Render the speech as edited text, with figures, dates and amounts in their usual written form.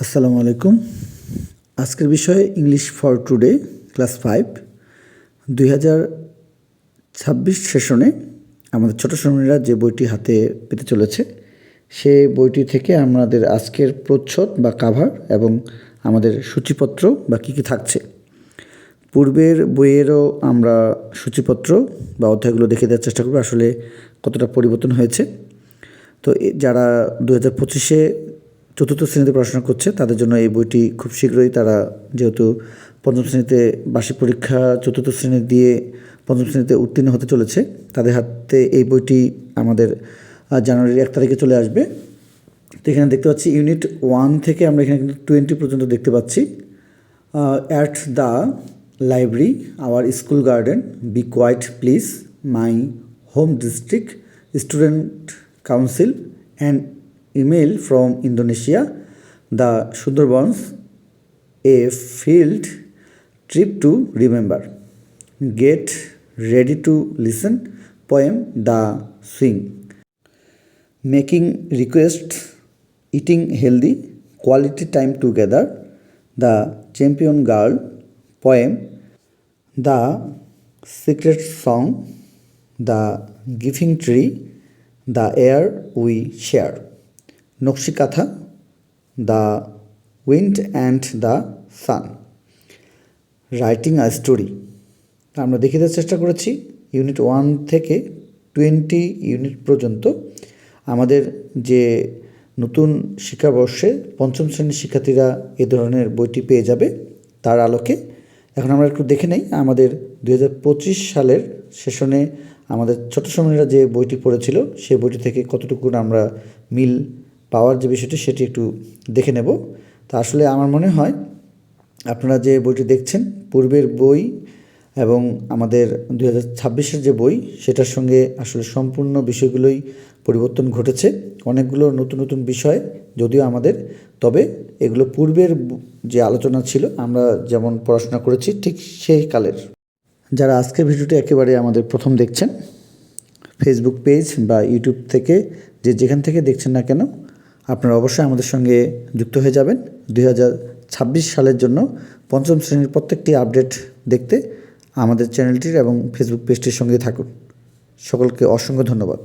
আসসালামু আলাইকুম। আজকের বিষয় ইংলিশ ফর টুডে ক্লাস 5 2026 সেশনে আমাদের ছোট শ্রেণীরা যে বইটি হাতে পেতে চলেছে সে বইটি থেকে আমাদের আজকের প্রচ্ছদ বা কাভার এবং আমাদের সূচিপত্র বা কী কী থাকছে। পূর্বের বইয়েরও আমরা সূচিপত্র বা অধ্যায়গুলো দেখে দেওয়ার চেষ্টা করব আসলে কতটা পরিবর্তন হয়েছে। তো যারা 2025-এ চতুর্থ শ্রেণীতে পড়াশোনা করছে তাদের জন্য এই বইটি খুব শীঘ্রই, তারা যেহেতু পঞ্চম শ্রেণীতে বার্ষিক পরীক্ষা চতুর্থ শ্রেণী দিয়ে পঞ্চম শ্রেণীতে উত্তীর্ণ হতে চলেছে, তাদের হাতে এই বইটি আমাদের জানুয়ারির 1 তারিখে চলে আসবে। তো এখানে দেখতে পাচ্ছি ইউনিট 1 থেকে আমরা এখানে কিন্তু 20 পর্যন্ত দেখতে পাচ্ছি। At the library, our school garden, be quiet please, my home district, student council, and email from Indonesia, the Sundarbans, a field trip to remember, get ready to listen, poem The Swing, making requests, eating healthy, quality time together, The Champion Girl, poem The Secret Song, The Giving Tree, The Air We Share, nakshi kantha, the wind and the sun, writing a story. আমরা দেখে দেওয়ার চেষ্টা করেছি unit 1 থেকে 20 unit পর্যন্ত আমাদের যে নতুন শিক্ষাবর্ষে পঞ্চম শ্রেণীর শিক্ষার্থীরা এ ধরনের বইটি পেয়ে যাবে তার আলোকে এখন আমরা একটু দেখে নেই আমাদের 2025 সালের সেশনে আমাদের ছোট শ্রেণীরা যে বইটি পড়েছিল সেই বইটি থেকে কতটুকু আমরা মিল পাওয়ার যে বিষয়টি সেটি একটু দেখে নেব। তা আসলে আমার মনে হয় আপনারা যে বইটি দেখছেন পূর্বের বই এবং আমাদের 2026-এর যে বই সেটার সঙ্গে আসলে সম্পূর্ণ বিষয়গুলোই পরিবর্তন ঘটেছে। অনেকগুলো নতুন নতুন বিষয় যদিও আমাদের, তবে এগুলো পূর্বের যে আলোচনা ছিল আমরা যেমন পড়াশোনা করেছি ঠিক সেই কালের। যারা আজকের ভিডিওটি একেবারে আমাদের প্রথম দেখছেন, ফেসবুক পেজ বা ইউটিউব থেকে যেখান থেকে দেখছেন না কেন আপনারা অবশ্যই আমাদের সঙ্গে যুক্ত হয়ে যাবেন 2026 সালের জন্য পঞ্চম শ্রেণীর প্রত্যেকটি আপডেট দেখতে আমাদের চ্যানেলটির এবং ফেসবুক পেজটির সঙ্গে থাকুন। সকলকে অসংখ্য ধন্যবাদ।